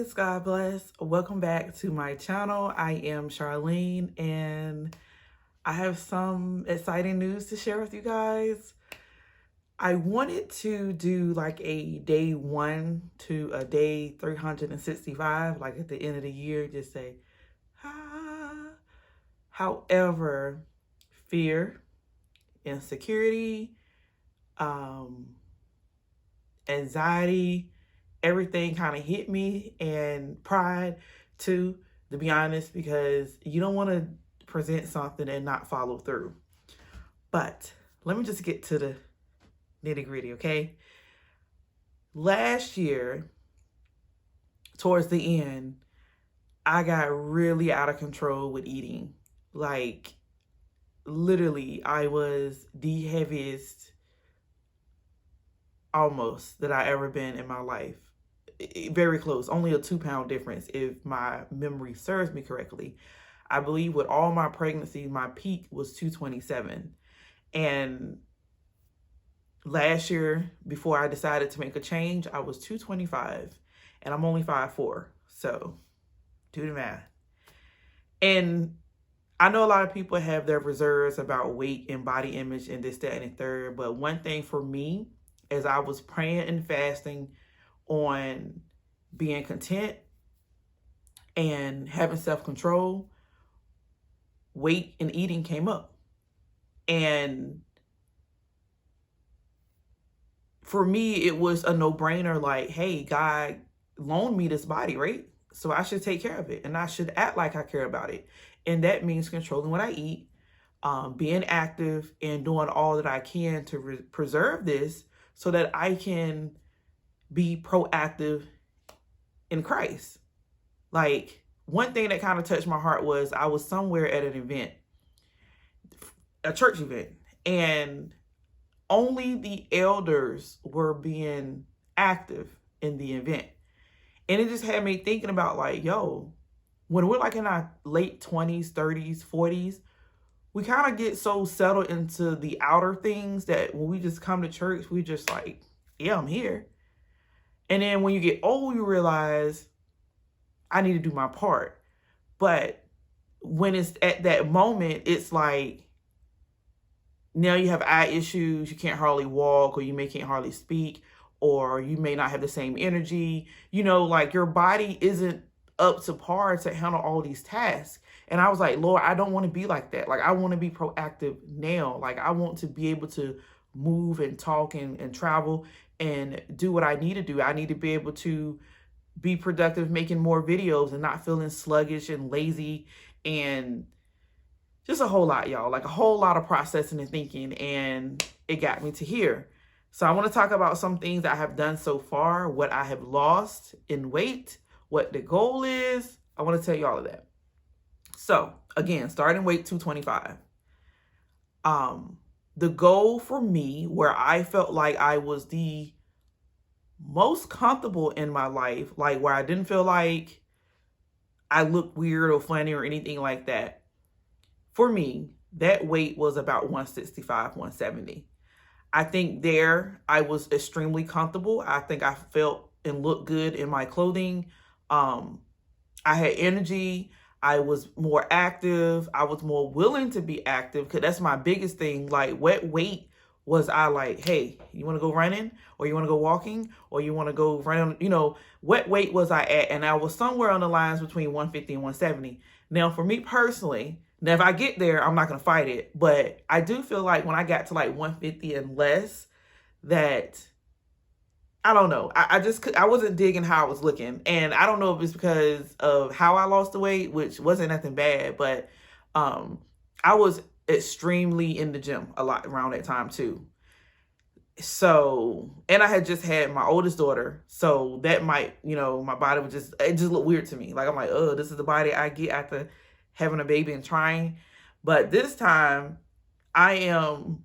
guys, God bless. Welcome back to my channel. I am Charlene and I have some exciting news to share with you guys. I wanted to do like a day 1 to a day 365, like at the end of the year, just say, ah. However, fear, insecurity, anxiety, everything kind of hit me, and pride too, to be honest, because you don't want to present something and not follow through. But let me just get to the nitty gritty, okay? Last year, towards the end, I got really out of control with eating. Like, literally, I was the heaviest almost that I ever been in my life. Very close, only a 2-pound difference if my memory serves me correctly. I believe with all my pregnancies, my peak was 227. And last year, before I decided to make a change, I was 225, and I'm only 5'4". So do the math. And I know a lot of people have their reserves about weight and body image and this, that, and the third. But one thing for me, as I was praying and fasting on being content and having self-control, weight and eating came up. And for me, it was a no-brainer, like, hey, God loaned me this body, right? So I should take care of it, and I should act like I care about it. And that means controlling what I eat, being active, and doing all that I can to preserve this so that I can be proactive in Christ. Like, one thing that kind of touched my heart was I was somewhere at an event, a church event, and only the elders were being active in the event. And it just had me thinking about, like, yo, when we're like in our late 20s, 30s, 40s, we kind of get so settled into the outer things that when we just come to church, we just like, yeah, I'm here. And then when you get old, you realize I need to do my part. But when it's at that moment, it's like, now you have eye issues, you can't hardly walk, or you can't hardly speak, or you may not have the same energy. You know, like, your body isn't up to par to handle all these tasks. And I was like, Lord, I don't want to be like that. Like, I want to be proactive now. Like, I want to be able to move and talk and travel and do what I need to do. I need to be able to be productive, making more videos and not feeling sluggish and lazy, and just a whole lot, y'all. Like, a whole lot of processing and thinking, and it got me to here. So I want to talk about some things that I have done so far, what I have lost in weight, what the goal is. I want to tell you all of that. So again, starting weight 225. The goal for me, where I felt like I was the most comfortable in my life, like where I didn't feel like I looked weird or funny or anything like that, for me, that weight was about 165, 170. I think there I was extremely comfortable. I think I felt and looked good in my clothing. I had energy. I was more active. I was more willing to be active, because that's my biggest thing. Like, what weight was I like, hey, you want to go running, or you want to go walking, or you want to go running? You know, what weight was I at? And I was somewhere on the lines between 150 and 170. Now, for me personally, now if I get there, I'm not going to fight it. But I do feel like when I got to like 150 and less, that, I don't know. I wasn't digging how I was looking. And I don't know if it's because of how I lost the weight, which wasn't nothing bad, but I was extremely in the gym a lot around that time too. So, and I had just had my oldest daughter. So that might, you know, my body would it just looked weird to me. Like, I'm like, oh, this is the body I get after having a baby and trying. But this time I am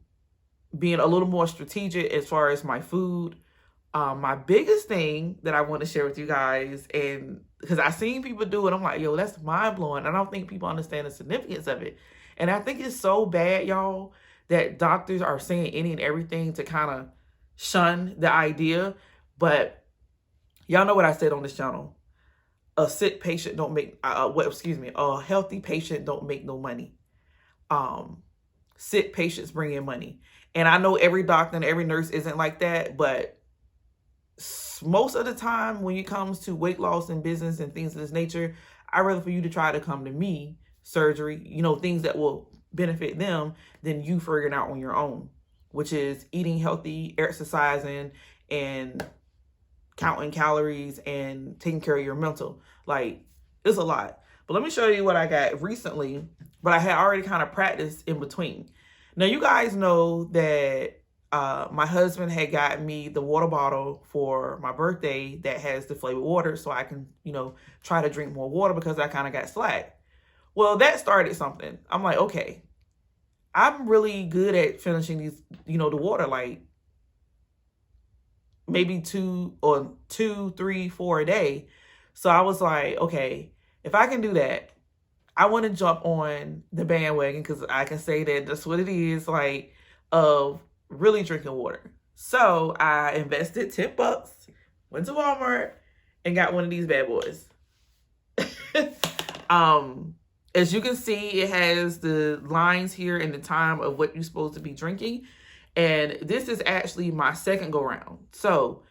being a little more strategic as far as my food. My biggest thing that I want to share with you guys, and because I seen people do it, I'm like, yo, that's mind blowing. I don't think people understand the significance of it. And I think it's so bad, y'all, that doctors are saying any and everything to kind of shun the idea. But y'all know what I said on this channel. a sick patient don't make, a healthy patient don't make no money. Sick patients bring in money. And I know every doctor and every nurse isn't like that, but most of the time when it comes to weight loss and business and things of this nature, I'd rather for you to try to come to me, surgery, things that will benefit them, than you figuring out on your own, which is eating healthy, exercising, and counting calories and taking care of your mental. Like, it's a lot. But let me show you what I got recently, but I had already kind of practiced in between. Now, you guys know that my husband had got me the water bottle for my birthday that has the flavored water, so I can, try to drink more water because I kind of got slack. Well, that started something. I'm like, okay, I'm really good at finishing these, the water, like maybe 2, 3, 4 a day. So I was like, okay, if I can do that, I want to jump on the bandwagon, because I can say that that's what it is, like, of really drinking water. So I invested $10, went to Walmart, and got one of these bad boys. As you can see, it has the lines here and the time of what you're supposed to be drinking. And this is actually my second go round. So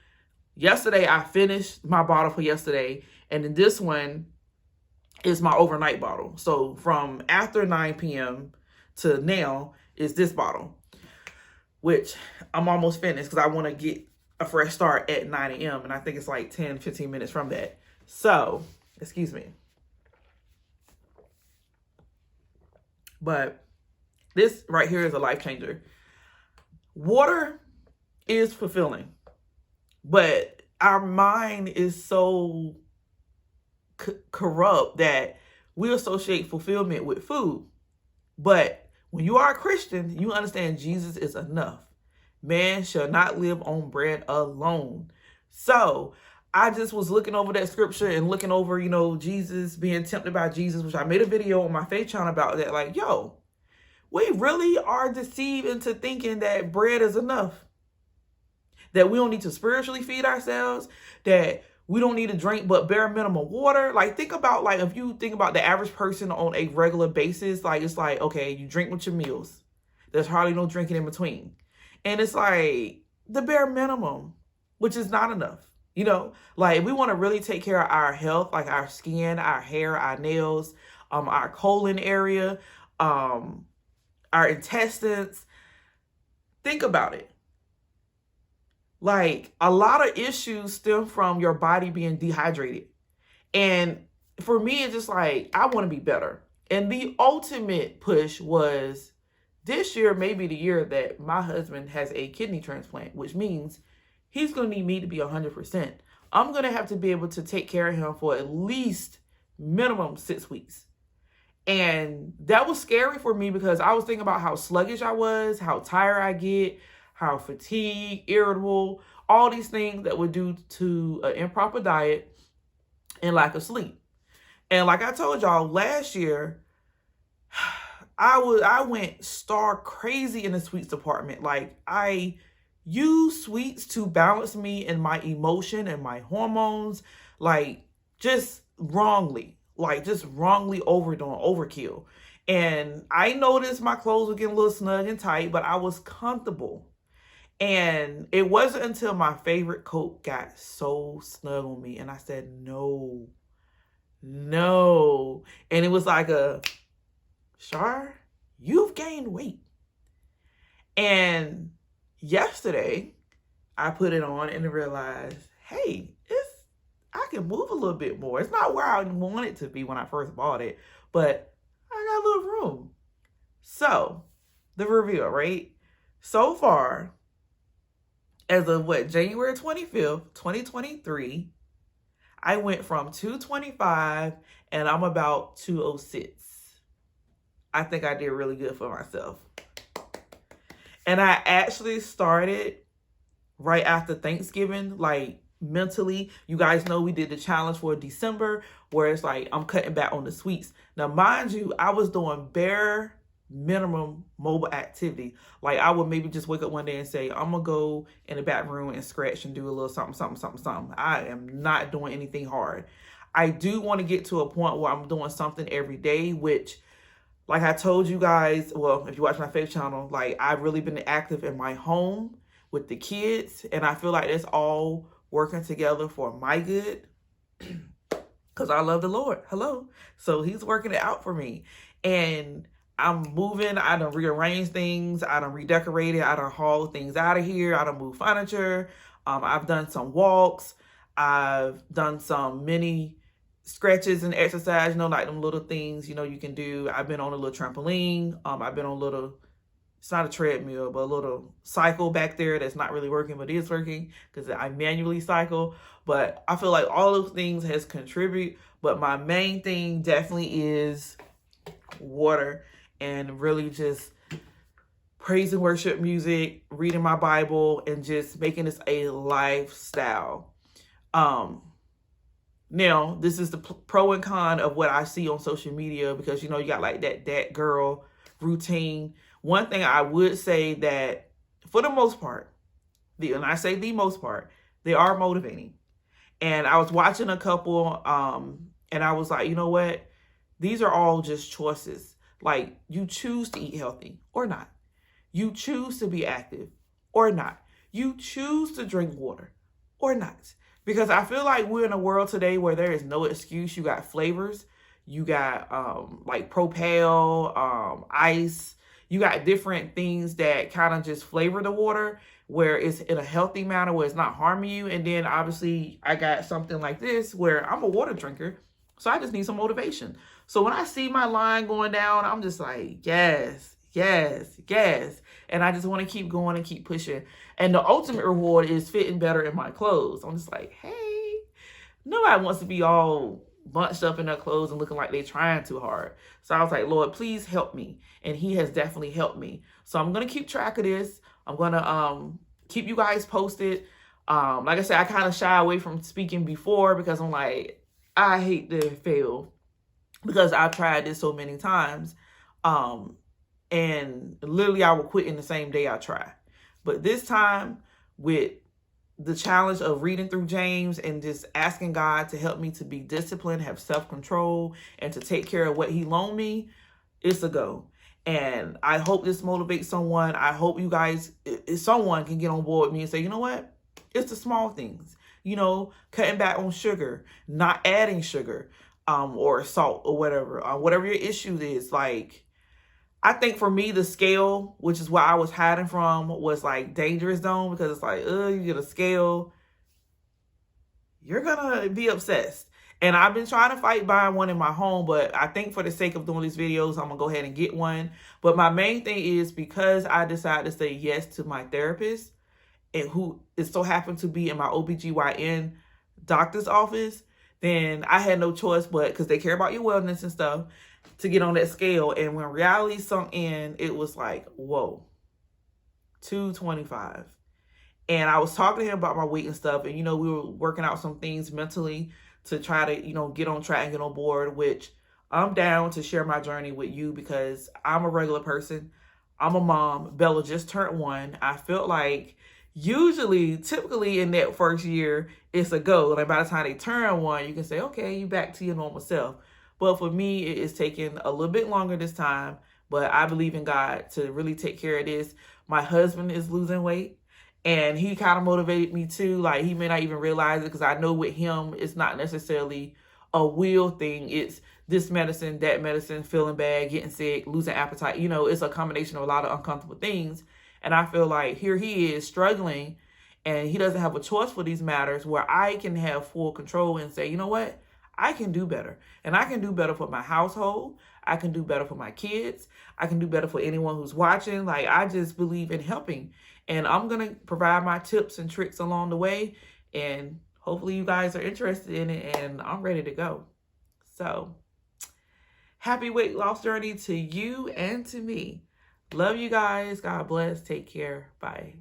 yesterday I finished my bottle for yesterday, and then this one is my overnight bottle. So from after 9 p.m. to now is this bottle, which I'm almost finished because I want to get a fresh start at 9 a.m. And I think it's like 10, 15 minutes from that. So, excuse me. But this right here is a life changer. Water is fulfilling, but our mind is so corrupt that we associate fulfillment with food. But when you are a Christian, you understand Jesus is enough. Man shall not live on bread alone. So I just was looking over that scripture and looking over, Jesus, being tempted by Jesus, which I made a video on my faith channel about that. Like, yo, we really are deceived into thinking that bread is enough, that we don't need to spiritually feed ourselves, that we don't need to drink but bare minimum water. Like, think about, like, if you think about the average person on a regular basis, like, it's like, okay, you drink with your meals. There's hardly no drinking in between. And it's like the bare minimum, which is not enough. Like, we want to really take care of our health, like our skin, our hair, our nails, our colon area, our intestines. Think about it. Like, a lot of issues stem from your body being dehydrated. And for me, it's just like, I want to be better. And the ultimate push was this year, maybe the year that my husband has a kidney transplant, which means he's going to need me to be 100%. I'm going to have to be able to take care of him for at least minimum 6 weeks. And that was scary for me because I was thinking about how sluggish I was, how tired I get, how fatigued, irritable, all these things that would due to an improper diet and lack of sleep. And like I told y'all, last year, I went star crazy in the sweets department. Like, I use sweets to balance me in my emotion and my hormones, like, just wrongly overdoing, overkill. And I noticed my clothes were getting a little snug and tight, but I was comfortable. And it wasn't until my favorite coat got so snug on me and I said, no. And it was like Shar, you've gained weight. And yesterday, I put it on and realized, hey, I can move a little bit more. It's not where I want it to be when I first bought it, but I got a little room. So, the reveal, right? So far, as of January 25th, 2023, I went from 225 and I'm about 206. I think I did really good for myself. And I actually started right after Thanksgiving, like, mentally. You guys know we did the challenge for December where it's like I'm cutting back on the sweets. Now, mind you, I was doing bare minimum mobile activity. Like, I would maybe just wake up one day and say, I'm gonna go in the back room and scratch and do a little something. I am not doing anything hard. I do want to get to a point where I'm doing something every day, which, like I told you guys, well, if you watch my faith channel, like I've really been active in my home with the kids. And I feel like it's all working together for my good because I love the Lord. Hello. So he's working it out for me. And I'm moving. I done rearrange things. I done redecorated. I done haul things out of here. I done move furniture. I've done some walks. I've done some mini stretches and exercise, you know, like them little things, you know, you can do. I've been on a little trampoline. I've been on a little, it's not a treadmill, but a little cycle back there that's not really working, but is working because I manually cycle. But I feel like all those things has contributed. But my main thing definitely is water and really just praise and worship music, reading my Bible, and just making this a lifestyle. Now, this is the pro and con of what I see on social media because, you know, you got like that girl routine. One thing I would say that for the most part, and I say the most part, they are motivating. And I was watching a couple and I was like, you know what? These are all just choices. Like you choose to eat healthy or not. You choose to be active or not. You choose to drink water or not. Because I feel like we're in a world today where there is no excuse. You got flavors. You got like Propel, ice. You got different things that kind of just flavor the water where it's in a healthy manner, where it's not harming you. And then obviously I got something like this where I'm a water drinker. So I just need some motivation. So when I see my line going down, I'm just like, yes, yes, yes. And I just want to keep going and keep pushing. And the ultimate reward is fitting better in my clothes. I'm just like, hey, nobody wants to be all bunched up in their clothes and looking like they're trying too hard. So I was like, Lord, please help me. And he has definitely helped me. So I'm going to keep track of this. I'm going to keep you guys posted. Like I said, I kind of shy away from speaking before because I'm like, I hate to fail because I've tried this so many times. And literally I will quit in the same day I try. But this time with the challenge of reading through James and just asking God to help me to be disciplined, have self-control, and to take care of what he loaned me, it's a go. And I hope this motivates someone. I hope you guys, if someone can get on board with me and say, you know what? It's the small things, you know, cutting back on sugar, not adding sugar, or salt or whatever, whatever your issue is. Like, I think for me, the scale, which is what I was hiding from, was like dangerous zone because it's like, you get a scale, you're going to be obsessed. And I've been trying to fight buying one in my home, but I think for the sake of doing these videos, I'm going to go ahead and get one. But my main thing is because I decided to say yes to my therapist, and who is so happened to be in my OBGYN doctor's office, then I had no choice but, because they care about your wellness and stuff, to get on that scale. And when reality sunk in, it was like, whoa, 225. And I was talking to him about my weight and stuff. And, you know, we were working out some things mentally to try to, you know, get on track and get on board, which I'm down to share my journey with you because I'm a regular person. I'm a mom. Bella just turned 1. I felt like typically in that first year, it's a go. Like by the time they turn 1, you can say, okay, you back to your normal self. But for me, it is taking a little bit longer this time. But I believe in God to really take care of this. My husband is losing weight. And he kind of motivated me too. Like he may not even realize it because I know with him, it's not necessarily a will thing. It's this medicine, that medicine, feeling bad, getting sick, losing appetite. You know, it's a combination of a lot of uncomfortable things. And I feel like here he is struggling and he doesn't have a choice for these matters where I can have full control and say, you know what? I can do better. And I can do better for my household. I can do better for my kids. I can do better for anyone who's watching. Like, I just believe in helping. And I'm going to provide my tips and tricks along the way. And hopefully you guys are interested in it. And I'm ready to go. So, happy weight loss journey to you and to me. Love you guys. God bless. Take care. Bye.